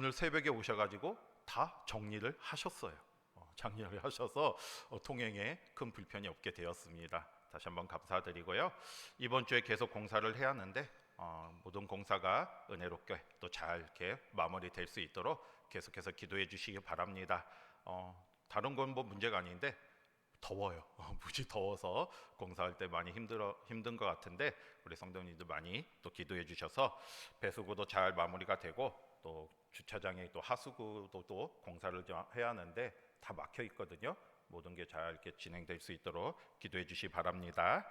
오늘 새벽에 오셔가지고 다 정리를 하셨어요. 정리를 하셔서 통행에 큰 불편이 없게 되었습니다. 다시 한번 감사드리고요. 이번 주에 계속 공사를 해야 하는데 모든 공사가 은혜롭게 또 잘 이렇게 마무리될 수 있도록 계속해서 기도해 주시기 바랍니다. 다른 건 뭐 문제가 아닌데 더워요. 무지 더워서 공사할 때 많이 힘든 것 같은데 우리 성도님들 많이 또 기도해 주셔서 배수구도 잘 마무리가 되고 또 주차장에 또 하수구도 또 공사를 해야 하는데 다 막혀 있거든요. 모든 게 잘 이렇게 진행될 수 있도록 기도해 주시기 바랍니다.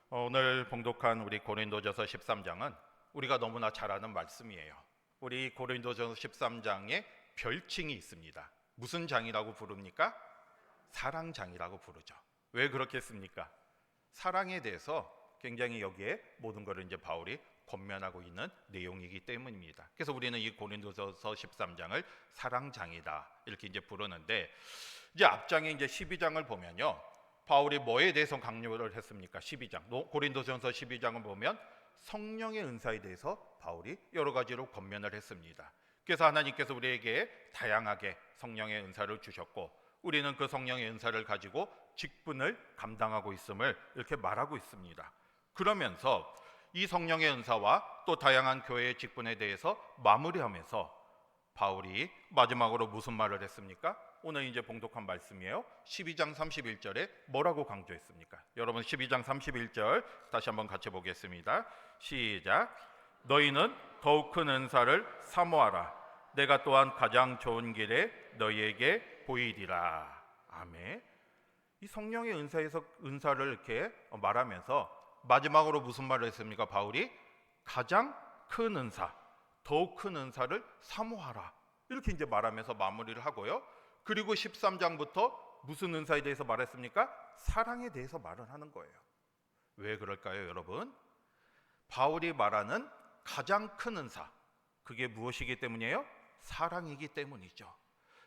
오늘 봉독한 우리 고린도전서 13장은 우리가 너무나 잘 아는 말씀이에요. 우리 고린도전서 13장에 별칭이 있습니다. 무슨 장이라고 부릅니까? 사랑장이라고 부르죠. 왜 그렇겠습니까? 사랑에 대해서 굉장히 여기에 모든 것을 이제 바울이 권면하고 있는 내용이기 때문입니다. 그래서 우리는 이 고린도전서 13장을 사랑장이다 이렇게 이제 부르는데, 이제 앞장에 이제 12장을 보면요, 바울이 뭐에 대해서 강조를 했습니까? 12장 고린도전서 12장을 보면 성령의 은사에 대해서 바울이 여러 가지로 권면을 했습니다. 그래서 하나님께서 우리에게 다양하게 성령의 은사를 주셨고 우리는 그 성령의 은사를 가지고 직분을 감당하고 있음을 이렇게 말하고 있습니다. 그러면서 이 성령의 은사와 또 다양한 교회의 직분에 대해서 마무리하면서 바울이 마지막으로 무슨 말을 했습니까? 오늘 이제 봉독한 말씀이에요. 12장 31절에 뭐라고 강조했습니까? 여러분 12장 31절 다시 한번 같이 보겠습니다. 시작. 너희는 더욱 큰 은사를 사모하라. 내가 또한 가장 좋은 길에 너희에게 보이리라. 아멘. 이 성령의 은사를 이렇게 말하면서 마지막으로 무슨 말을 했습니까? 바울이 가장 큰 은사, 더욱 큰 은사를 사모하라 이렇게 이제 말하면서 마무리를 하고요. 그리고 13장부터 무슨 은사에 대해서 말했습니까? 사랑에 대해서 말을 하는 거예요. 왜 그럴까요, 여러분? 바울이 말하는 가장 큰 은사, 그게 무엇이기 때문이에요? 사랑이기 때문이죠.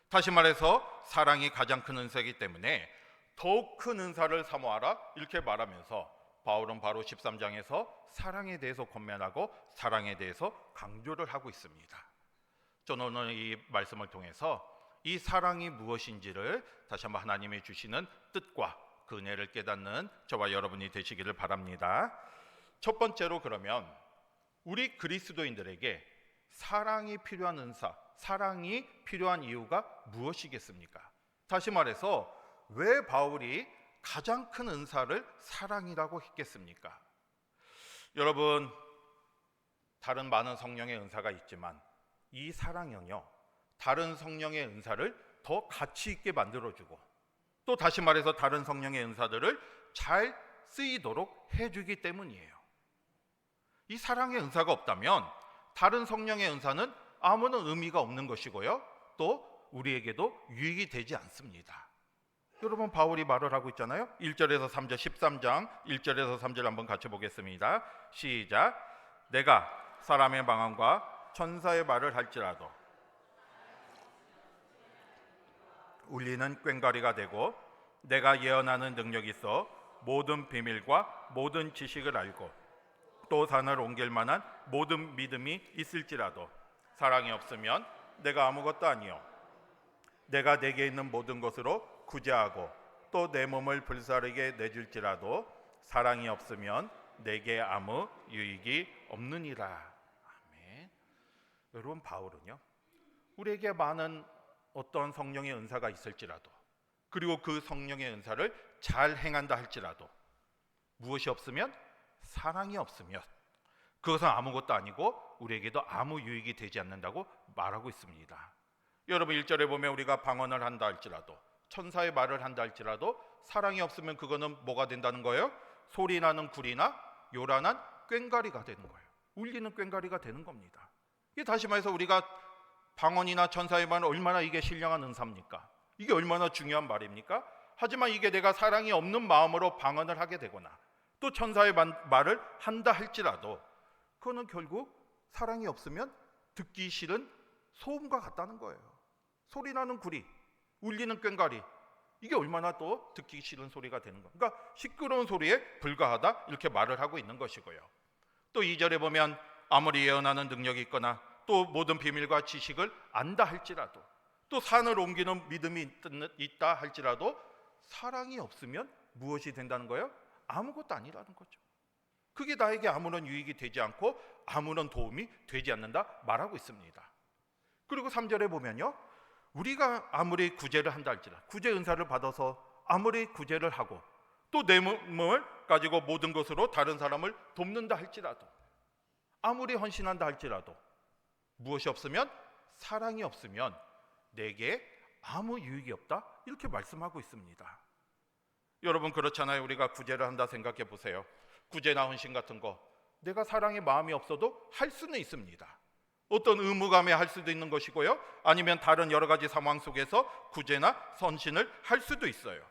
다시 말해서 사랑이 가장 큰 은사이기 때문에 더욱 큰 은사를 사모하라 이렇게 말하면서 바울은 바로 13장에서 사랑에 대해서 권면하고 사랑에 대해서 강조를 하고 있습니다. 저는 오늘 이 말씀을 통해서 이 사랑이 무엇인지를 다시 한번 하나님이 주시는 뜻과 그 은혜를 깨닫는 저와 여러분이 되시기를 바랍니다. 첫 번째로, 그러면 우리 그리스도인들에게 사랑이 필요한 은사, 사랑이 필요한 이유가 무엇이겠습니까? 다시 말해서 왜 바울이 가장 큰 은사를 사랑이라고 했겠습니까? 여러분, 다른 많은 성령의 은사가 있지만 이 사랑은요, 다른 성령의 은사를 더 가치 있게 만들어주고 또 다시 말해서 다른 성령의 은사들을 잘 쓰이도록 해주기 때문이에요. 이 사랑의 은사가 없다면 다른 성령의 은사는 아무런 의미가 없는 것이고요, 또 우리에게도 유익이 되지 않습니다. 여러분, 바울이 말을 하고 있잖아요. 1절에서 3절, 13장 1절에서 3절 한번 같이 보겠습니다. 시작. 내가 사람의 방언과 천사의 말을 할지라도 울리는 꽹과리가 되고 내가 예언하는 능력이 있어 모든 비밀과 모든 지식을 알고 또 산을 옮길 만한 모든 믿음이 있을지라도 사랑이 없으면 내가 아무것도 아니요 내가 내게 있는 모든 것으로 구제하고 또 내 몸을 불사르게 내줄지라도 사랑이 없으면 내게 아무 유익이 없느니라. 아멘. 여러분, 바울은요, 우리에게 많은 어떤 성령의 은사가 있을지라도 그리고 그 성령의 은사를 잘 행한다 할지라도 무엇이 없으면, 사랑이 없으면 그것은 아무것도 아니고 우리에게도 아무 유익이 되지 않는다고 말하고 있습니다. 여러분, 1절에 보면 우리가 방언을 한다 할지라도 천사의 말을 한다 할지라도 사랑이 없으면 그거는 뭐가 된다는 거예요? 소리나는 구리나 요란한 꽹과리가 되는 거예요. 울리는 꽹과리가 되는 겁니다. 이게 다시 말해서 우리가 방언이나 천사의 말은 얼마나 이게 신령한 은사입니까? 이게 얼마나 중요한 말입니까? 하지만 이게 내가 사랑이 없는 마음으로 방언을 하게 되거나 또 천사의 말을 한다 할지라도 그거는 결국 사랑이 없으면 듣기 싫은 소음과 같다는 거예요. 소리나는 구리, 울리는 꽹과리, 이게 얼마나 또 듣기 싫은 소리가 되는 겁니까? 그러니까 시끄러운 소리에 불과하다 이렇게 말을 하고 있는 것이고요. 또 2절에 보면 아무리 예언하는 능력이 있거나 또 모든 비밀과 지식을 안다 할지라도, 또 산을 옮기는 믿음이 있다 할지라도 사랑이 없으면 무엇이 된다는 거예요? 아무것도 아니라는 거죠. 그게 나에게 아무런 유익이 되지 않고 아무런 도움이 되지 않는다 말하고 있습니다. 그리고 3절에 보면요, 우리가 아무리 구제를 한다 할지라도, 구제 은사를 받아서 아무리 구제를 하고 또 내 몸을 가지고 모든 것으로 다른 사람을 돕는다 할지라도, 아무리 헌신한다 할지라도 무엇이 없으면, 사랑이 없으면 내게 아무 유익이 없다, 이렇게 말씀하고 있습니다. 여러분, 그렇잖아요. 우리가 구제를 한다 생각해 보세요. 구제나 헌신 같은 거 내가 사랑의 마음이 없어도 할 수는 있습니다. 어떤 의무감에 할 수도 있는 것이고요, 아니면 다른 여러 가지 상황 속에서 구제나 헌신을 할 수도 있어요.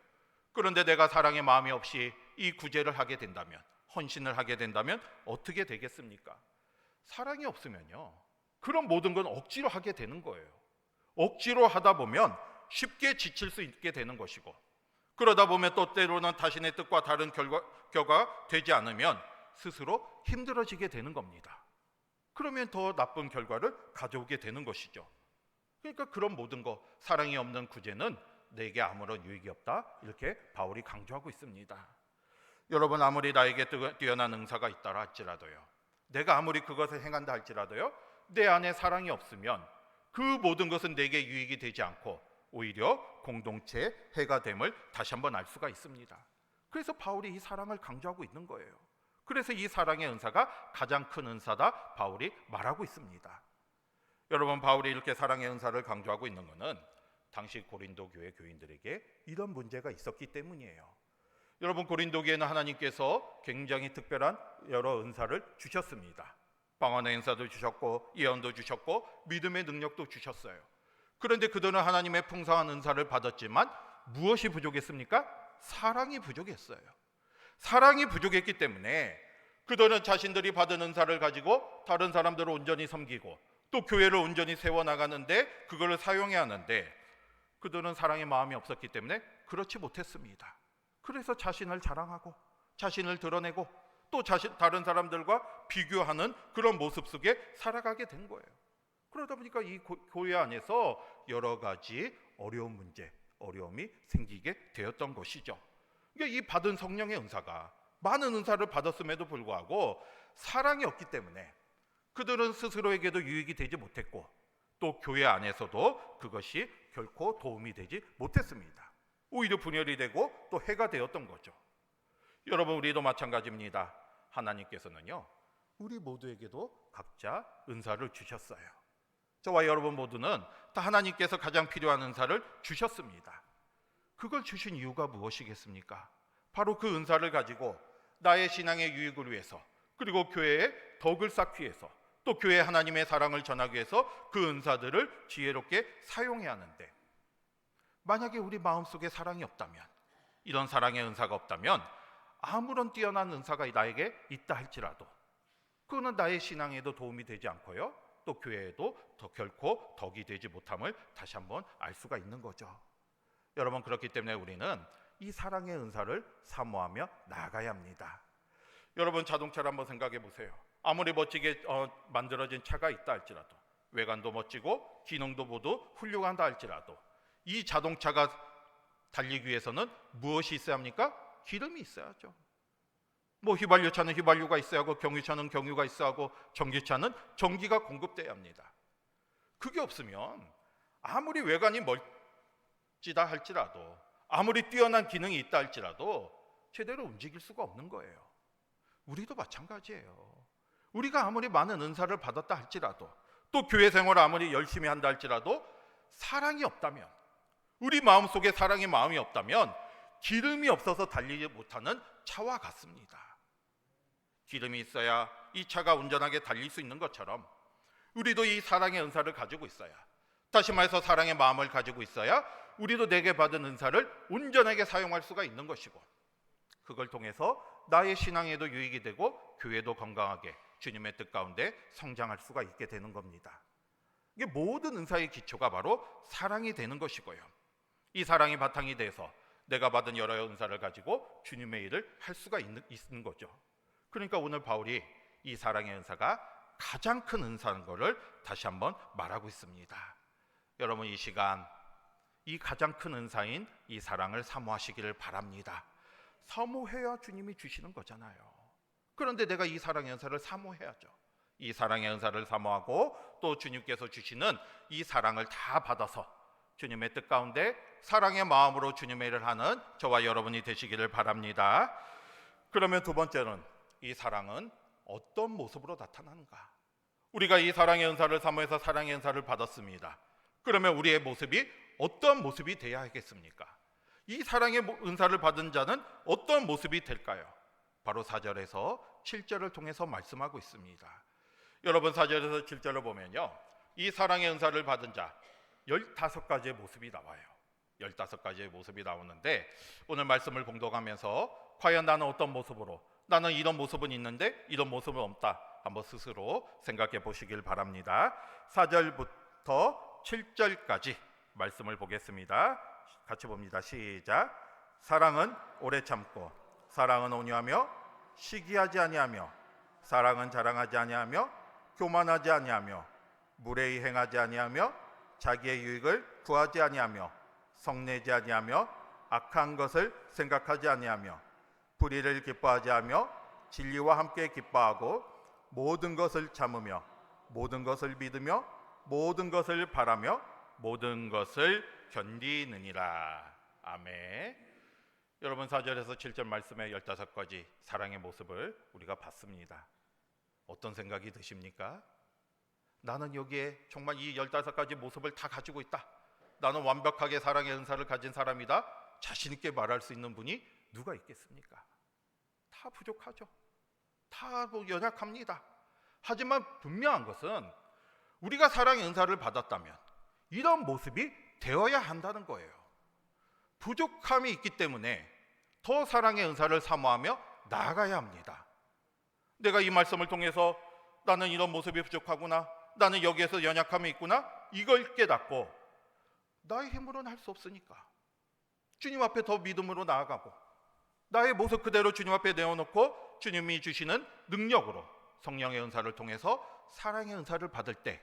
그런데 내가 사랑의 마음이 없이 이 구제를 하게 된다면, 헌신을 하게 된다면 어떻게 되겠습니까? 사랑이 없으면요, 그런 모든 건 억지로 하게 되는 거예요. 억지로 하다 보면 쉽게 지칠 수 있게 되는 것이고, 그러다 보면 또 때로는 자신의 뜻과 다른 결과가 되지 않으면 스스로 힘들어지게 되는 겁니다. 그러면 더 나쁜 결과를 가져오게 되는 것이죠. 그러니까 그런 모든 거, 사랑이 없는 구제는 내게 아무런 유익이 없다, 이렇게 바울이 강조하고 있습니다. 여러분, 아무리 나에게 뛰어난 은사가 있다 할지라도요, 내가 아무리 그것을 행한다 할지라도요, 내 안에 사랑이 없으면 그 모든 것은 내게 유익이 되지 않고 오히려 공동체의 해가 됨을 다시 한번 알 수가 있습니다. 그래서 바울이 이 사랑을 강조하고 있는 거예요. 그래서 이 사랑의 은사가 가장 큰 은사다, 바울이 말하고 있습니다. 여러분, 바울이 이렇게 사랑의 은사를 강조하고 있는 것은 당시 고린도 교회 교인들에게 이런 문제가 있었기 때문이에요. 여러분, 고린도 교회는 하나님께서 굉장히 특별한 여러 은사를 주셨습니다. 방언의 은사도 주셨고 예언도 주셨고 믿음의 능력도 주셨어요. 그런데 그들은 하나님의 풍성한 은사를 받았지만 무엇이 부족했습니까? 사랑이 부족했어요. 사랑이 부족했기 때문에 그들은 자신들이 받은 은사를 가지고 다른 사람들을 온전히 섬기고 또 교회를 온전히 세워나가는데 그걸 사용해야 하는데, 그들은 사랑의 마음이 없었기 때문에 그렇지 못했습니다. 그래서 자신을 자랑하고 자신을 드러내고 또 다른 사람들과 비교하는 그런 모습 속에 살아가게 된 거예요. 그러다 보니까 이 교회 안에서 여러 가지 어려움이 생기게 되었던 것이죠. 그러니까 이 받은 성령의 은사가, 많은 은사를 받았음에도 불구하고 사랑이 없기 때문에 그들은 스스로에게도 유익이 되지 못했고 또 교회 안에서도 그것이 결코 도움이 되지 못했습니다. 오히려 분열이 되고 또 해가 되었던 거죠. 여러분, 우리도 마찬가지입니다. 하나님께서는요, 우리 모두에게도 각자 은사를 주셨어요. 저와 여러분 모두는 다 하나님께서 가장 필요한 은사를 주셨습니다. 그걸 주신 이유가 무엇이겠습니까? 바로 그 은사를 가지고 나의 신앙의 유익을 위해서, 그리고 교회의 덕을 쌓기 위해서, 또 교회 하나님의 사랑을 전하기 위해서 그 은사들을 지혜롭게 사용해야 하는데, 만약에 우리 마음속에 사랑이 없다면, 이런 사랑의 은사가 없다면 아무런 뛰어난 은사가 나에게 있다 할지라도 그거는 나의 신앙에도 도움이 되지 않고요, 또 교회에도 결코 덕이 되지 못함을 다시 한번 알 수가 있는 거죠. 여러분, 그렇기 때문에 우리는 이 사랑의 은사를 사모하며 나아가야 합니다. 여러분, 자동차를 한번 생각해 보세요. 아무리 멋지게 만들어진 차가 있다 할지라도, 외관도 멋지고 기능도 모두 훌륭하다 할지라도 이 자동차가 달리기 위해서는 무엇이 있어야 합니까? 기름이 있어야죠. 뭐 휘발유차는 휘발유가 있어야 하고 경유차는 경유가 있어야 하고 전기차는 전기가 공급돼야 합니다. 그게 없으면 아무리 외관이 멋지다 할지라도, 아무리 뛰어난 기능이 있다 할지라도 제대로 움직일 수가 없는 거예요. 우리도 마찬가지예요. 우리가 아무리 많은 은사를 받았다 할지라도, 또 교회 생활을 아무리 열심히 한다 할지라도 사랑이 없다면, 우리 마음속에 사랑의 마음이 없다면 기름이 없어서 달리지 못하는 차와 같습니다. 기름이 있어야 이 차가 운전하게 달릴 수 있는 것처럼 우리도 이 사랑의 은사를 가지고 있어야, 다시 말해서 사랑의 마음을 가지고 있어야 우리도 내게 받은 은사를 온전하게 사용할 수가 있는 것이고, 그걸 통해서 나의 신앙에도 유익이 되고 교회도 건강하게 주님의 뜻 가운데 성장할 수가 있게 되는 겁니다. 이게 모든 은사의 기초가 바로 사랑이 되는 것이고요, 이 사랑이 바탕이 돼서 내가 받은 여러 은사를 가지고 주님의 일을 할 수가 있는 거죠. 그러니까 오늘 바울이 이 사랑의 은사가 가장 큰 은사인 것을 다시 한번 말하고 있습니다. 여러분, 이 시간 이 가장 큰 은사인 이 사랑을 사모하시기를 바랍니다. 사모해야 주님이 주시는 거잖아요. 그런데 내가 이 사랑의 은사를 사모해야죠. 이 사랑의 은사를 사모하고 또 주님께서 주시는 이 사랑을 다 받아서 주님의 뜻 가운데 사랑의 마음으로 주님의 일을 하는 저와 여러분이 되시기를 바랍니다. 그러면 두 번째는 이 사랑은 어떤 모습으로 나타나는가? 우리가 이 사랑의 은사를 사모해서 사랑의 은사를 받았습니다. 그러면 우리의 모습이 어떤 모습이 되어야 하겠습니까? 이 사랑의 은사를 받은 자는 어떤 모습이 될까요? 바로 4절에서 7절을 통해서 말씀하고 있습니다. 여러분, 4절에서 7절을 보면요, 이 사랑의 은사를 받은 자 15가지의 모습이 나와요. 15가지의 모습이 나오는데 오늘 말씀을 봉독하면서 과연 나는 어떤 모습으로, 나는 이런 모습은 있는데 이런 모습은 없다, 한번 스스로 생각해 보시길 바랍니다. 4절부터 7절까지 말씀을 보겠습니다. 같이 봅니다. 시작. 사랑은 오래 참고, 사랑은 온유하며 시기하지 아니하며, 사랑은 자랑하지 아니하며 교만하지 아니하며, 무례히 행하지 아니하며, 자기의 유익을 구하지 아니하며, 성내지 아니하며, 악한 것을 생각하지 아니하며, 불의를 기뻐하지 않으며 진리와 함께 기뻐하고, 모든 것을 참으며 모든 것을 믿으며 모든 것을 바라며 모든 것을 견디느니라. 아멘. 여러분, 4절에서 7절 말씀의 15가지 사랑의 모습을 우리가 봤습니다. 어떤 생각이 드십니까? 나는 여기에 정말 이 15가지 모습을 다 가지고 있다, 나는 완벽하게 사랑의 은사를 가진 사람이다, 자신 있게 말할 수 있는 분이 누가 있겠습니까? 다 부족하죠. 다 연약합니다. 하지만 분명한 것은 우리가 사랑의 은사를 받았다면 이런 모습이 되어야 한다는 거예요. 부족함이 있기 때문에 더 사랑의 은사를 사모하며 나아가야 합니다. 내가 이 말씀을 통해서 나는 이런 모습이 부족하구나, 나는 여기에서 연약함이 있구나, 이걸 깨닫고 나의 힘으로는 할 수 없으니까 주님 앞에 더 믿음으로 나아가고 나의 모습 그대로 주님 앞에 내어놓고 주님이 주시는 능력으로 성령의 은사를 통해서 사랑의 은사를 받을 때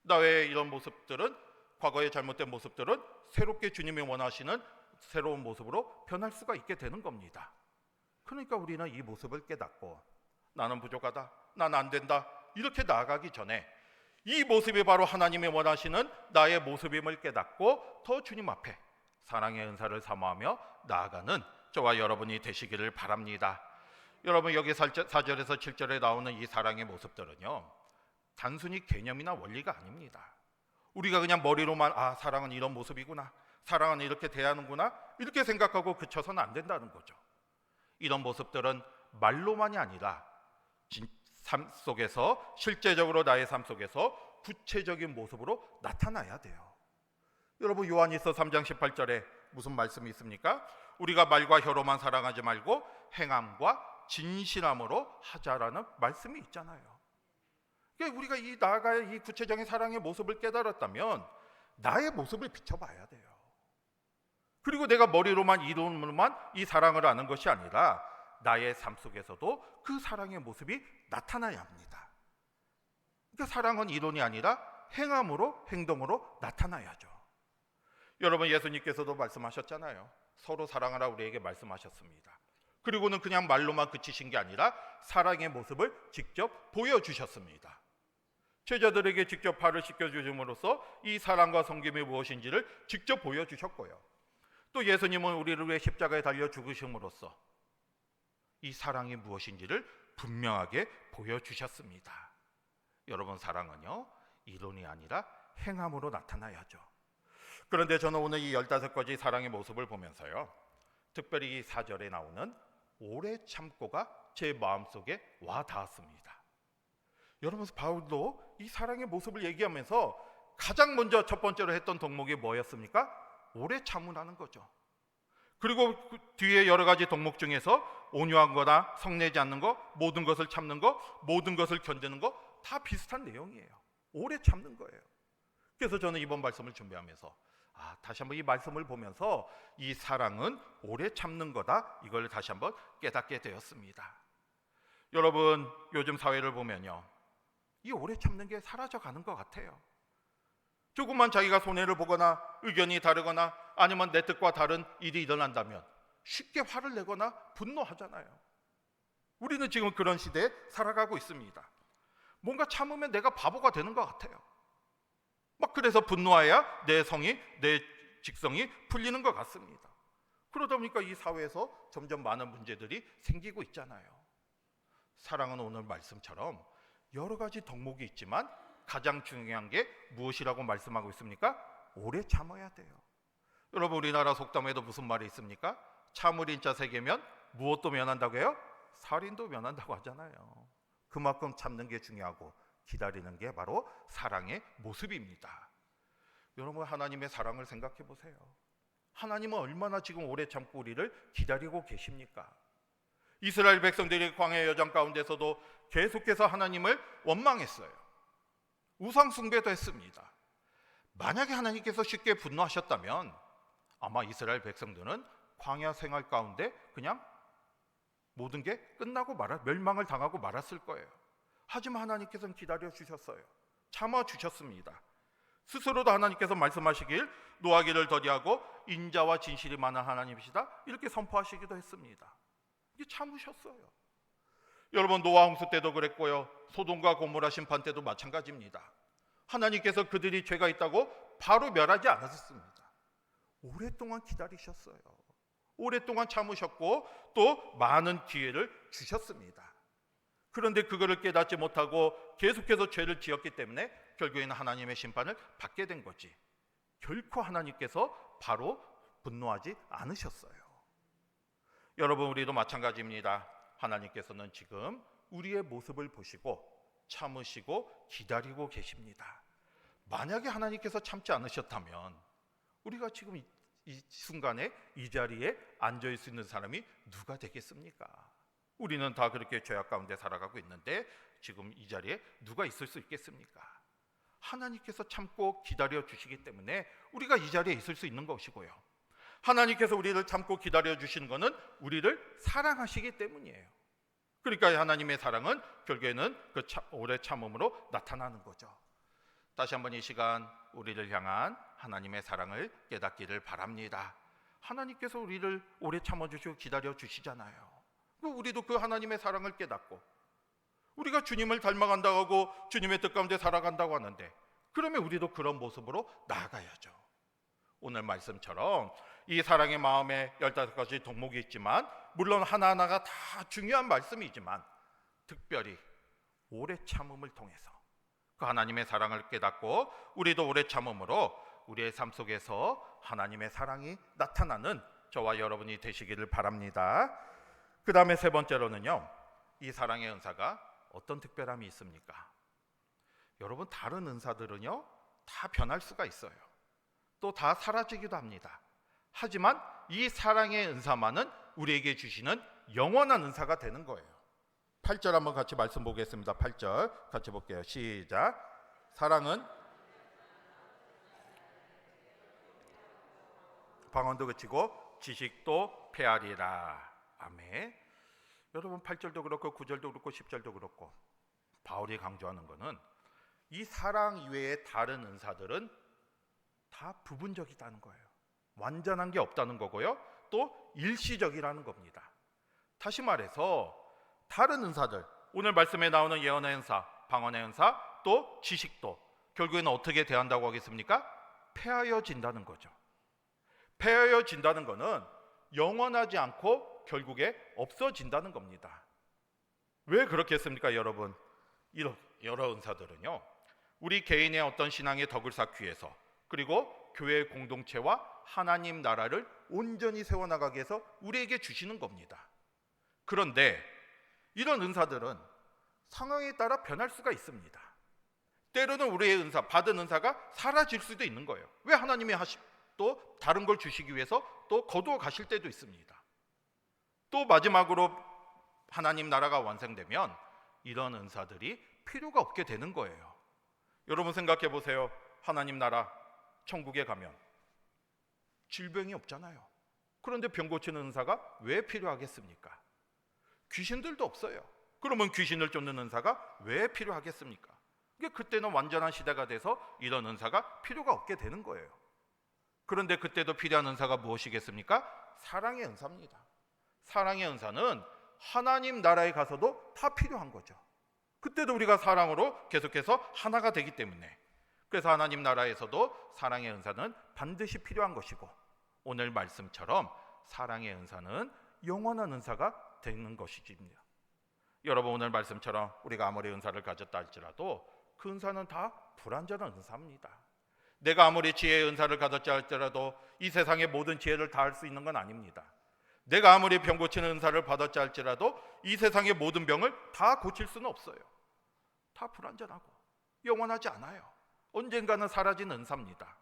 나의 이런 모습들은, 과거의 잘못된 모습들은 새롭게 주님이 원하시는 새로운 모습으로 변할 수가 있게 되는 겁니다. 그러니까 우리는 이 모습을 깨닫고 나는 부족하다, 나는 안 된다, 이렇게 나아가기 전에 이 모습이 바로 하나님이 원하시는 나의 모습임을 깨닫고 더 주님 앞에 사랑의 은사를 사모하며 나아가는 저와 여러분이 되시기를 바랍니다. 여러분, 여기 4절에서 7절에 나오는 이 사랑의 모습들은요, 단순히 개념이나 원리가 아닙니다. 우리가 그냥 머리로만 사랑은 이런 모습이구나, 사랑은 이렇게 대하는구나, 이렇게 생각하고 그쳐서는 안 된다는 거죠. 이런 모습들은 말로만이 아니라 삶 속에서, 실제적으로 나의 삶 속에서 구체적인 모습으로 나타나야 돼요. 여러분, 요한일서 3장 18절에 무슨 말씀이 있습니까? 우리가 말과 혀로만 사랑하지 말고 행함과 진실함으로 하자라는 말씀이 있잖아요. 그러니까 우리가 이 나아가야 이 구체적인 사랑의 모습을 깨달았다면 나의 모습을 비춰봐야 돼요. 그리고 내가 머리로만, 이론으로만 이 사랑을 아는 것이 아니라 나의 삶 속에서도 그 사랑의 모습이 나타나야 합니다. 그러니까 사랑은 이론이 아니라 행함으로, 행동으로 나타나야죠. 여러분, 예수님께서도 말씀하셨잖아요. 서로 사랑하라 우리에게 말씀하셨습니다. 그리고는 그냥 말로만 그치신 게 아니라 사랑의 모습을 직접 보여주셨습니다. 제자들에게 직접 발을 씻겨주심으로써 이 사랑과 섬김이 무엇인지를 직접 보여주셨고요. 또 예수님은 우리를 위해 십자가에 달려 죽으심으로써 이 사랑이 무엇인지를 분명하게 보여주셨습니다. 여러분, 사랑은요, 이론이 아니라 행함으로 나타나야죠. 그런데 저는 오늘 이 15가지 사랑의 모습을 보면서요, 특별히 이 4절에 나오는 오래 참고가 제 마음속에 와 닿았습니다. 여러분, 바울도 이 사랑의 모습을 얘기하면서 가장 먼저 첫 번째로 했던 덕목이 뭐였습니까? 오래 참으라는 거죠. 그리고 그 뒤에 여러 가지 덕목 중에서 온유한 거나 성내지 않는 거, 모든 것을 참는 거, 모든 것을 견디는 거, 다 비슷한 내용이에요. 오래 참는 거예요. 그래서 저는 이번 말씀을 준비하면서 다시 한번 이 말씀을 보면서 이 사랑은 오래 참는 거다, 이걸 다시 한번 깨닫게 되었습니다. 여러분, 요즘 사회를 보면요, 이 오래 참는 게 사라져가는 것 같아요. 조금만 자기가 손해를 보거나 의견이 다르거나 아니면 내 뜻과 다른 일이 일어난다면 쉽게 화를 내거나 분노하잖아요. 우리는 지금 그런 시대에 살아가고 있습니다. 뭔가 참으면 내가 바보가 되는 것 같아요. 막 그래서 분노해야 내 직성이 풀리는 것 같습니다. 그러다 보니까 이 사회에서 점점 많은 문제들이 생기고 있잖아요. 사랑은 오늘 말씀처럼 여러 가지 덕목이 있지만 가장 중요한 게 무엇이라고 말씀하고 있습니까? 오래 참아야 돼요. 여러분, 우리나라 속담에도 무슨 말이 있습니까? 참을 인자 새기면 무엇도 면한다고 해요? 살인도 면한다고 하잖아요. 그만큼 참는 게 중요하고 기다리는 게 바로 사랑의 모습입니다. 여러분, 하나님의 사랑을 생각해 보세요. 하나님은 얼마나 지금 오래 참고 우리를 기다리고 계십니까? 이스라엘 백성들이 광야 여정 가운데서도 계속해서 하나님을 원망했어요. 우상 숭배도 했습니다. 만약에 하나님께서 쉽게 분노하셨다면 아마 이스라엘 백성들은 광야 생활 가운데 그냥 모든 게 끝나고 멸망을 당하고 말았을 거예요. 하지만 하나님께서는 기다려 주셨어요. 참아 주셨습니다. 스스로도 하나님께서 말씀하시길 노하기를 더디하고 인자와 진실이 많은 하나님이시다 이렇게 선포하시기도 했습니다. 이게 참으셨어요. 여러분, 노아 홍수 때도 그랬고요, 소돔과 고모라 심판 때도 마찬가지입니다. 하나님께서 그들이 죄가 있다고 바로 멸하지 않았습니다. 오랫동안 기다리셨어요. 오랫동안 참으셨고 또 많은 기회를 주셨습니다. 그런데 그거를 깨닫지 못하고 계속해서 죄를 지었기 때문에 결국에는 하나님의 심판을 받게 된 거지, 결코 하나님께서 바로 분노하지 않으셨어요. 여러분, 우리도 마찬가지입니다. 하나님께서는 지금 우리의 모습을 보시고 참으시고 기다리고 계십니다. 만약에 하나님께서 참지 않으셨다면 우리가 지금 이 순간에 이 자리에 앉아 있을 수 있는 사람이 누가 되겠습니까? 우리는 다 그렇게 죄악 가운데 살아가고 있는데 지금 이 자리에 누가 있을 수 있겠습니까? 하나님께서 참고 기다려 주시기 때문에 우리가 이 자리에 있을 수 있는 것이고요, 하나님께서 우리를 참고 기다려 주시는 것은 우리를 사랑하시기 때문이에요. 그러니까 하나님의 사랑은 결국에는 그 오래 참음으로 나타나는 거죠. 다시 한번 이 시간 우리를 향한 하나님의 사랑을 깨닫기를 바랍니다. 하나님께서 우리를 오래 참아주시고 기다려 주시잖아요. 우리도 그 하나님의 사랑을 깨닫고 우리가 주님을 닮아간다고 하고 주님의 뜻 가운데 살아간다고 하는데, 그러면 우리도 그런 모습으로 나아가야죠. 오늘 말씀처럼 이 사랑의 마음에 15가지 덕목이 있지만 물론 하나하나가 다 중요한 말씀이지만 특별히 오래 참음을 통해서 그 하나님의 사랑을 깨닫고 우리도 오래 참음으로 우리의 삶 속에서 하나님의 사랑이 나타나는 저와 여러분이 되시기를 바랍니다. 그 다음에 세 번째로는요, 이 사랑의 은사가 어떤 특별함이 있습니까? 여러분, 다른 은사들은요 다 변할 수가 있어요. 또 다 사라지기도 합니다. 하지만 이 사랑의 은사만은 우리에게 주시는 영원한 은사가 되는 거예요. 8절 한번 같이 말씀 보겠습니다. 8절 같이 볼게요. 시작. 사랑은 방언도 그치고 지식도 패하리라. 아멘. 여러분, 8절도 그렇고 9절도 그렇고 10절도 그렇고 바울이 강조하는 것은 이 사랑 이외의 다른 은사들은 다 부분적이다는 거예요. 완전한 게 없다는 거고요, 또 일시적이라는 겁니다. 다시 말해서 다른 은사들, 오늘 말씀에 나오는 예언의 은사, 방언의 은사, 또 지식도 결국에는 어떻게 대한다고 하겠습니까? 폐하여진다는 거죠. 폐하여진다는 것은 영원하지 않고 결국에 없어진다는 겁니다. 왜 그렇게 했습니까, 여러분? 이런 여러 은사들은요, 우리 개인의 어떤 신앙의 덕을 쌓기 위해서, 그리고 교회 공동체와 하나님 나라를 온전히 세워나가기 위해서 우리에게 주시는 겁니다. 그런데 이런 은사들은 상황에 따라 변할 수가 있습니다. 때로는 우리의 은사, 받은 은사가 사라질 수도 있는 거예요. 왜? 하나님이 또 다른 걸 주시기 위해서 또 거두어 가실 때도 있습니다. 또 마지막으로 하나님 나라가 완성되면 이런 은사들이 필요가 없게 되는 거예요. 여러분 생각해 보세요. 하나님 나라 천국에 가면 질병이 없잖아요. 그런데 병 고치는 은사가 왜 필요하겠습니까? 귀신들도 없어요. 그러면 귀신을 쫓는 은사가 왜 필요하겠습니까? 그때는 완전한 시대가 돼서 이런 은사가 필요가 없게 되는 거예요. 그런데 그때도 필요한 은사가 무엇이겠습니까? 사랑의 은사입니다. 사랑의 은사는 하나님 나라에 가서도 다 필요한 거죠. 그때도 우리가 사랑으로 계속해서 하나가 되기 때문에, 그래서 하나님 나라에서도 사랑의 은사는 반드시 필요한 것이고, 오늘 말씀처럼 사랑의 은사는 영원한 은사가 되는 것이지입니다. 여러분, 오늘 말씀처럼 우리가 아무리 은사를 가졌다 할지라도 그 은사는 다 불완전한 은사입니다. 내가 아무리 지혜의 은사를 가졌다 할지라도 이 세상의 모든 지혜를 다 할 수 있는 건 아닙니다. 내가 아무리 병 고치는 은사를 받았다 할지라도 이 세상의 모든 병을 다 고칠 수는 없어요. 다 불완전하고 영원하지 않아요. 언젠가는 사라진 은사입니다.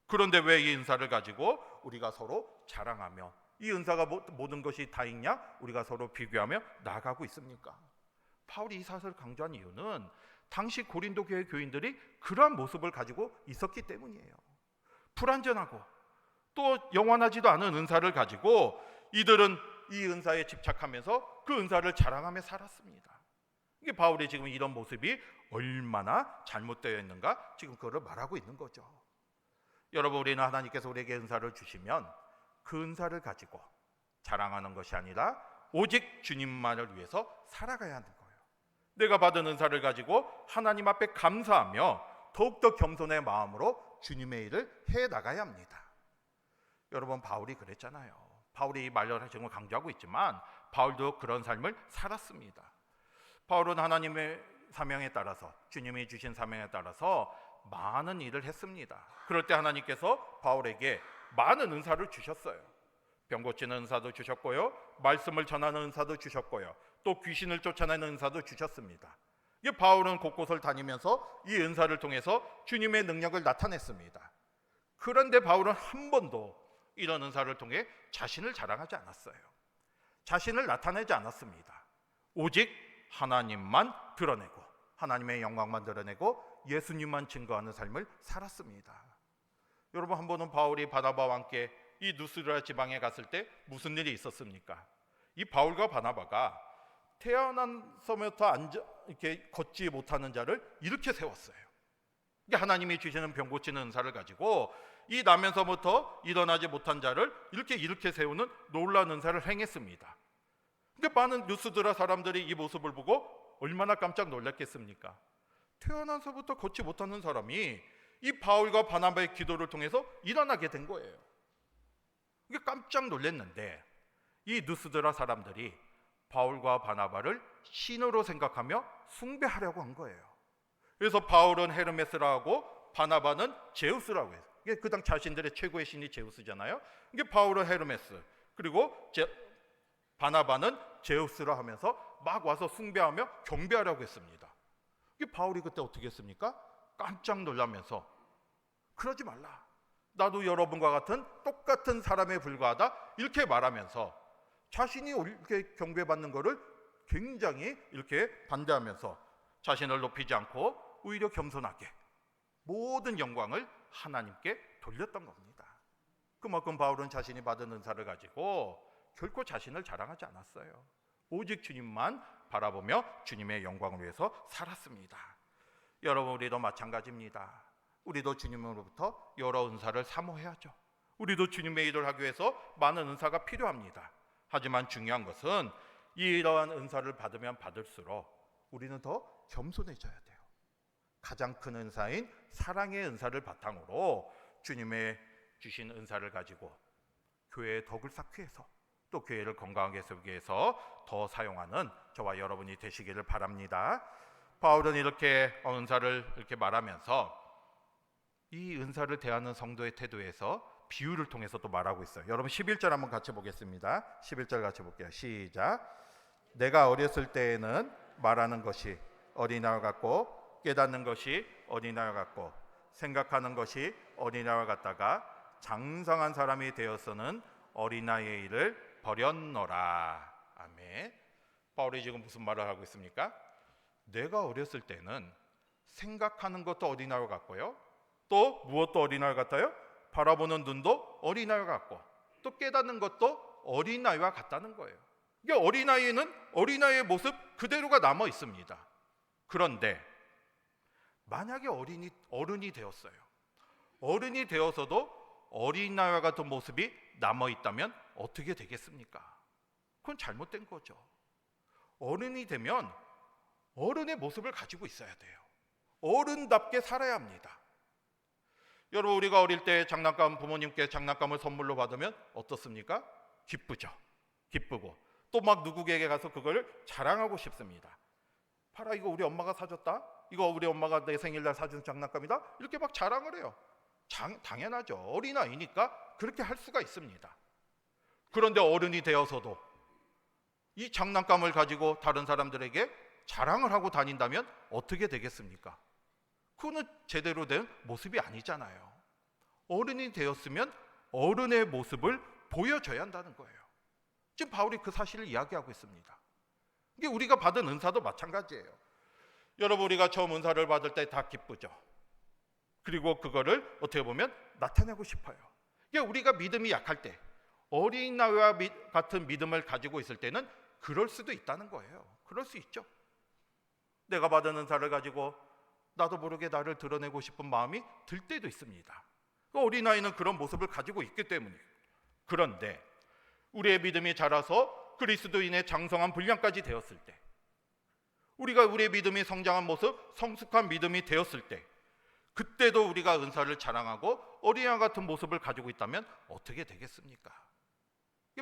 그런데 왜 이 은사를 가지고 우리가 서로 자랑하며 이 은사가 모든 것이 다 있냐? 우리가 서로 비교하며 나아가고 있습니까? 바울이 이 사실을 강조한 이유는 당시 고린도 교회 교인들이 그러한 모습을 가지고 있었기 때문이에요. 불완전하고 또 영원하지도 않은 은사를 가지고 이들은 이 은사에 집착하면서 그 은사를 자랑하며 살았습니다. 이게 바울이 지금 이런 모습이 얼마나 잘못되어 있는가 지금 그거를 말하고 있는 거죠. 여러분, 우리는 하나님께서 우리에게 은사를 주시면 그 은사를 가지고 자랑하는 것이 아니라 오직 주님만을 위해서 살아가야 하는 거예요. 내가 받은 은사를 가지고 하나님 앞에 감사하며 더욱더 겸손의 마음으로 주님의 일을 해나가야 합니다. 여러분, 바울이 그랬잖아요. 바울이 이 말을 정말 강조하고 있지만 바울도 그런 삶을 살았습니다. 바울은 하나님의 사명에 따라서, 주님이 주신 사명에 따라서 많은 일을 했습니다. 그럴 때 하나님께서 바울에게 많은 은사를 주셨어요. 병 고치는 은사도 주셨고요, 말씀을 전하는 은사도 주셨고요, 또 귀신을 쫓아내는 은사도 주셨습니다. 바울은 곳곳을 다니면서 이 은사를 통해서 주님의 능력을 나타냈습니다. 그런데 바울은 한 번도 이런 은사를 통해 자신을 자랑하지 않았어요. 자신을 나타내지 않았습니다. 오직 하나님만 드러내고 하나님의 영광만 드러내고 예수님만 증거하는 삶을 살았습니다. 여러분, 한 번은 바울이 바나바와 함께 이 누스드라 지방에 갔을 때 무슨 일이 있었습니까? 이 바울과 바나바가 태어나서부터 이렇게 걷지 못하는 자를 이렇게 세웠어요. 하나님이 주시는 병 고치는 은사를 가지고 이 나면서부터 일어나지 못한 자를 이렇게 세우는 놀라운 은사를 행했습니다. 그러니까 많은 누스드라 사람들이 이 모습을 보고 얼마나 깜짝 놀랐겠습니까? 태어나서부터 걷지 못하는 사람이 이 바울과 바나바의 기도를 통해서 일어나게 된 거예요. 이게 깜짝 놀랐는데 이 누스드라 사람들이 바울과 바나바를 신으로 생각하며 숭배하려고 한 거예요. 그래서 바울은 헤르메스라 하고 바나바는 제우스라고 해요. 이게 그 당 자신들의 최고의 신이 제우스잖아요. 이게 바울은 헤르메스, 그리고 바나바는 제우스라 하면서 막 와서 숭배하며 경배하려고 했습니다. 이게 바울이 그때 어떻게 했습니까? 깜짝 놀라면서 그러지 말라, 나도 여러분과 같은 똑같은 사람에 불과하다, 이렇게 말하면서 자신이 이렇게 경배받는 것을 굉장히 이렇게 반대하면서 자신을 높이지 않고 오히려 겸손하게 모든 영광을 하나님께 돌렸던 겁니다. 그만큼 바울은 자신이 받은 은사를 가지고 결코 자신을 자랑하지 않았어요. 오직 주님만 바라보며 주님의 영광을 위해서 살았습니다. 여러분, 우리도 마찬가지입니다. 우리도 주님으로부터 여러 은사를 사모해야죠. 우리도 주님의 일을 하기 위해서 많은 은사가 필요합니다. 하지만 중요한 것은 이러한 은사를 받으면 받을수록 우리는 더 겸손해져야 돼요. 가장 큰 은사인 사랑의 은사를 바탕으로 주님의 주신 은사를 가지고 교회의 덕을 쌓기 위해서, 또 교회를 건강하게 세우기 위해서 더 사용하는 저와 여러분이 되시기를 바랍니다. 바울은 이렇게 은사를 이렇게 말하면서 이 은사를 대하는 성도의 태도에서 비유를 통해서 또 말하고 있어요. 여러분 11절 한번 같이 보겠습니다. 11절 같이 볼게요. 시작. 내가 어렸을 때에는 말하는 것이 어린아이와 같고 깨닫는 것이 어린아이와 같고 생각하는 것이 어린아이와 같다가 장성한 사람이 되어서는 어린아이의 일을 버렸노라. 아멘. 바울이 지금 무슨 말을 하고 있습니까? 내가 어렸을 때는 생각하는 것도 어린아이와 같고요, 또 무엇도 어린아이와 같아요? 바라보는 눈도 어린아이와 같고 또 깨닫는 것도 어린아이와 같다는 거예요. 이게 어린아이는 어린아이의 모습 그대로가 남아 있습니다. 그런데 만약에 어른이 되었어요. 어른이 되어서도 어린아이와 같은 모습이 남아있다면 어떻게 되겠습니까? 그건 잘못된 거죠. 어른이 되면 어른의 모습을 가지고 있어야 돼요. 어른답게 살아야 합니다. 여러분, 우리가 어릴 때 장난감, 부모님께 장난감을 선물로 받으면 어떻습니까? 기쁘죠. 기쁘고 또 막 누구에게 가서 그걸 자랑하고 싶습니다. 봐라, 이거 우리 엄마가 사줬다. 이거 우리 엄마가 내 생일날 사준 장난감이다. 이렇게 막 자랑을 해요. 당연하죠. 어린아이니까 그렇게 할 수가 있습니다. 그런데 어른이 되어서도 이 장난감을 가지고 다른 사람들에게 자랑을 하고 다닌다면 어떻게 되겠습니까? 그거는 제대로 된 모습이 아니잖아요. 어른이 되었으면 어른의 모습을 보여줘야 한다는 거예요. 지금 바울이 그 사실을 이야기하고 있습니다. 이게 우리가 받은 은사도 마찬가지예요. 여러분, 우리가 처음 은사를 받을 때 다 기쁘죠. 그리고 그거를 어떻게 보면 나타내고 싶어요. 이게 우리가 믿음이 약할 때, 어린아이와 같은 믿음을 가지고 있을 때는 그럴 수도 있다는 거예요. 그럴 수 있죠. 내가 받은 은사를 가지고 나도 모르게 나를 드러내고 싶은 마음이 들 때도 있습니다. 어린아이는 그런 모습을 가지고 있기 때문이에요. 그런데 우리의 믿음이 자라서 그리스도인의 장성한 분량까지 되었을 때, 우리가 우리의 믿음이 성장한 모습, 성숙한 믿음이 되었을 때, 그때도 우리가 은사를 자랑하고 어린아이 같은 모습을 가지고 있다면 어떻게 되겠습니까?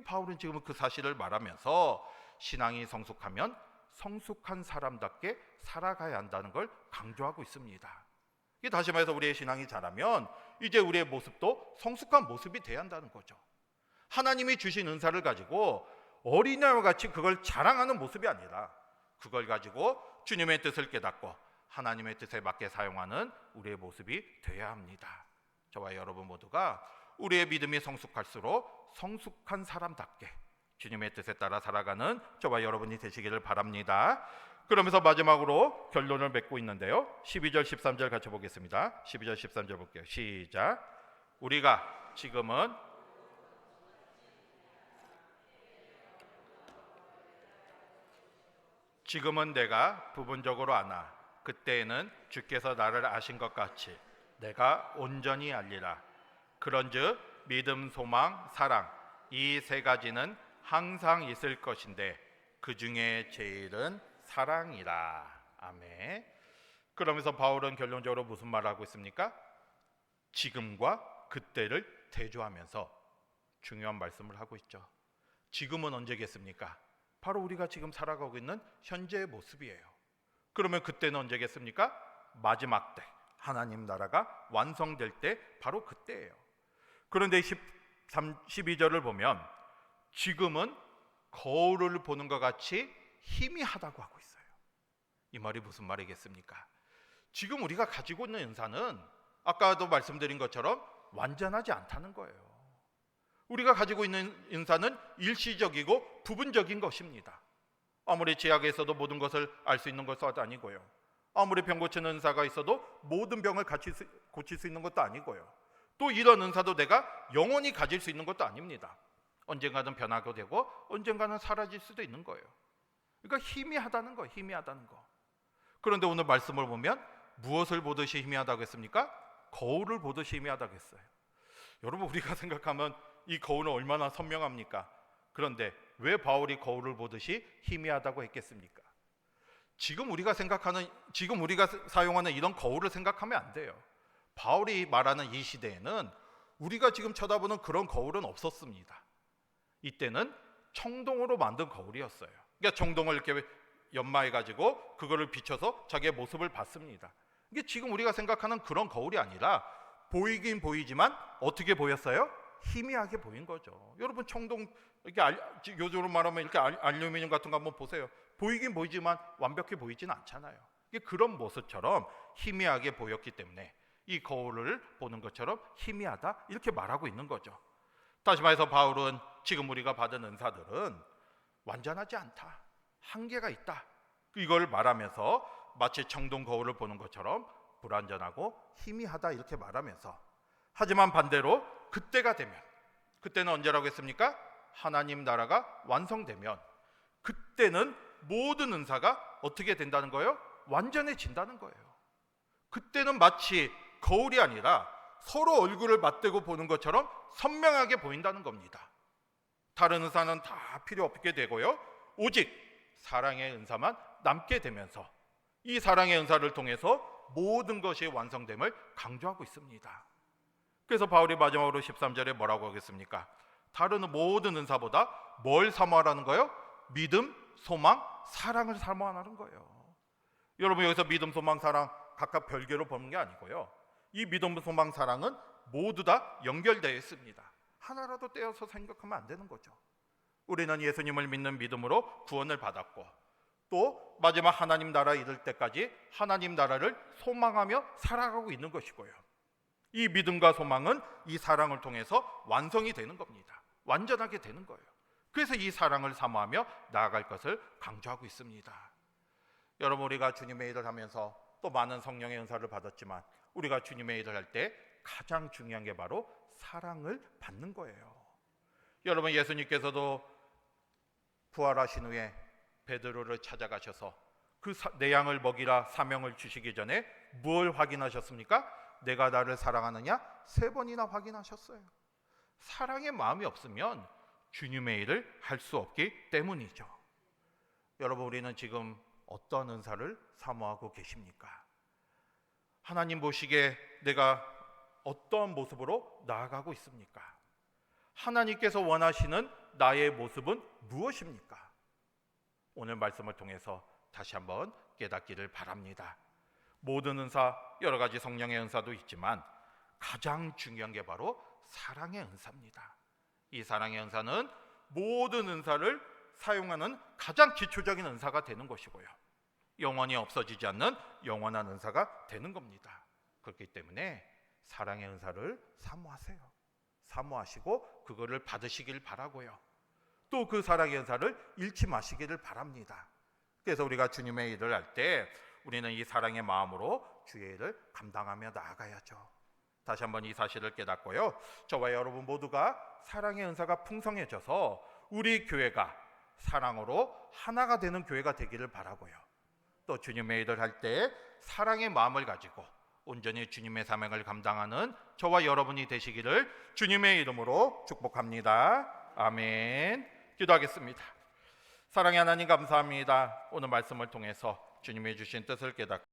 바울은 지금 그 사실을 말하면서 신앙이 성숙하면 성숙한 사람답게 살아가야 한다는 걸 강조하고 있습니다. 다시 말해서 우리의 신앙이 자라면 이제 우리의 모습도 성숙한 모습이 돼야 한다는 거죠. 하나님이 주신 은사를 가지고 어린아이와 같이 그걸 자랑하는 모습이 아니라 그걸 가지고 주님의 뜻을 깨닫고 하나님의 뜻에 맞게 사용하는 우리의 모습이 돼야 합니다. 저와 여러분 모두가 우리의 믿음이 성숙할수록 성숙한 사람답게 주님의 뜻에 따라 살아가는 저와 여러분이 되시기를 바랍니다. 그러면서 마지막으로 결론을 맺고 있는데요, 12절 13절 같이 보겠습니다. 12절 13절 볼게요. 시작. 우리가 지금은 내가 부분적으로 아나 그때에는 주께서 나를 아신 것 같이 내가 온전히 알리라. 그런즉 믿음, 소망, 사랑 이 세 가지는 항상 있을 것인데 그 중에 제일은 사랑이라. 아멘. 그러면서 바울은 결론적으로 무슨 말을 하고 있습니까? 지금과 그때를 대조하면서 중요한 말씀을 하고 있죠. 지금은 언제겠습니까? 바로 우리가 지금 살아가고 있는 현재의 모습이에요. 그러면 그때는 언제겠습니까? 마지막 때, 하나님 나라가 완성될 때, 바로 그때예요. 그런데 12절을 보면 지금은 거울을 보는 것 같이 희미하다고 하고 있어요. 이 말이 무슨 말이겠습니까? 지금 우리가 가지고 있는 은사는 아까도 말씀드린 것처럼 완전하지 않다는 거예요. 우리가 가지고 있는 은사는 일시적이고 부분적인 것입니다. 아무리 제약에 있어도 모든 것을 알 수 있는 것도 아니고요, 아무리 병 고치는 은사가 있어도 모든 병을 같이 고칠 수 있는 것도 아니고요, 또 이런 은사도 내가 영원히 가질 수 있는 것도 아닙니다. 언젠가는 변하게 되고 언젠가는 사라질 수도 있는 거예요. 그러니까 희미하다는 거예요. 희미하다는 거. 그런데 오늘 말씀을 보면 무엇을 보듯이 희미하다고 했습니까? 거울을 보듯이 희미하다고 했어요. 여러분, 우리가 생각하면 이 거울은 얼마나 선명합니까? 그런데 왜 바울이 거울을 보듯이 희미하다고 했겠습니까? 지금 우리가 사용하는 이런 거울을 생각하면 안 돼요. 바울이 말하는 이 시대에는 우리가 지금 쳐다보는 그런 거울은 없었습니다. 이때는 청동으로 만든 거울이었어요. 그러니까 청동을 이렇게 연마해가지고 그거를 비춰서 자기의 모습을 봤습니다. 이게 지금 우리가 생각하는 그런 거울이 아니라 보이긴 보이지만 어떻게 보였어요? 희미하게 보인 거죠. 여러분, 청동 이렇게 요즘으로 말하면 이렇게 알루미늄 같은 거 한번 보세요. 보이긴 보이지만 완벽히 보이지는 않잖아요. 이게 그런 모습처럼 희미하게 보였기 때문에 이 거울을 보는 것처럼 희미하다, 이렇게 말하고 있는 거죠. 다시 말해서 바울은 지금 우리가 받은 은사들은 완전하지 않다, 한계가 있다, 이걸 말하면서 마치 청동 거울을 보는 것처럼 불완전하고 희미하다, 이렇게 말하면서, 하지만 반대로 그때가 되면, 그때는 언제라고 했습니까? 하나님 나라가 완성되면 그때는 모든 은사가 어떻게 된다는 거예요? 완전해진다는 거예요. 그때는 마치 거울이 아니라 서로 얼굴을 맞대고 보는 것처럼 선명하게 보인다는 겁니다. 다른 은사는 다 필요 없게 되고요, 오직 사랑의 은사만 남게 되면서 이 사랑의 은사를 통해서 모든 것이 완성됨을 강조하고 있습니다. 그래서 바울이 마지막으로 13절에 뭐라고 하겠습니까? 다른 모든 은사보다 뭘 사모하라는 거예요? 믿음, 소망, 사랑을 사모하라는 거예요. 여러분, 여기서 믿음, 소망, 사랑 각각 별개로 보는 게 아니고요, 이 믿음, 소망, 사랑은 모두 다 연결되어 있습니다. 하나라도 떼어서 생각하면 안 되는 거죠. 우리는 예수님을 믿는 믿음으로 구원을 받았고, 또 마지막 하나님 나라에 이를 때까지 하나님 나라를 소망하며 살아가고 있는 것이고요, 이 믿음과 소망은 이 사랑을 통해서 완성이 되는 겁니다. 완전하게 되는 거예요. 그래서 이 사랑을 사모하며 나아갈 것을 강조하고 있습니다. 여러분, 우리가 주님의 일을 하면서 또 많은 성령의 은사를 받았지만 우리가 주님의 일을 할 때 가장 중요한 게 바로 사랑을 받는 거예요. 여러분, 예수님께서도 부활하신 후에 베드로를 찾아가셔서 그 내 양을 먹이라 사명을 주시기 전에 무엇을 확인하셨습니까? 내가 나를 사랑하느냐? 3번이나 확인하셨어요. 사랑의 마음이 없으면 주님의 일을 할 수 없기 때문이죠. 여러분, 우리는 지금 어떤 은사를 사모하고 계십니까? 하나님 보시기에 내가 어떤 모습으로 나아가고 있습니까? 하나님께서 원하시는 나의 모습은 무엇입니까? 오늘 말씀을 통해서 다시 한번 깨닫기를 바랍니다. 모든 은사, 여러 가지 성령의 은사도 있지만 가장 중요한 게 바로 사랑의 은사입니다. 이 사랑의 은사는 모든 은사를 사용하는 가장 기초적인 은사가 되는 것이고요, 영원히 없어지지 않는 영원한 은사가 되는 겁니다. 그렇기 때문에 사랑의 은사를 사모하세요. 사모하시고 그거를 받으시길 바라고요, 또 그 사랑의 은사를 잃지 마시기를 바랍니다. 그래서 우리가 주님의 일을 할 때 우리는 이 사랑의 마음으로 주의 일을 감당하며 나아가야죠. 다시 한번 이 사실을 깨닫고요, 저와 여러분 모두가 사랑의 은사가 풍성해져서 우리 교회가 사랑으로 하나가 되는 교회가 되기를 바라고요, 또 주님의 일을 할 때 사랑의 마음을 가지고 온전히 주님의 사명을 감당하는 저와 여러분이 되시기를 주님의 이름으로 축복합니다. 아멘. 기도하겠습니다. 사랑의 하나님, 감사합니다. 오늘 말씀을 통해서 주님이 주신 뜻을 깨닫고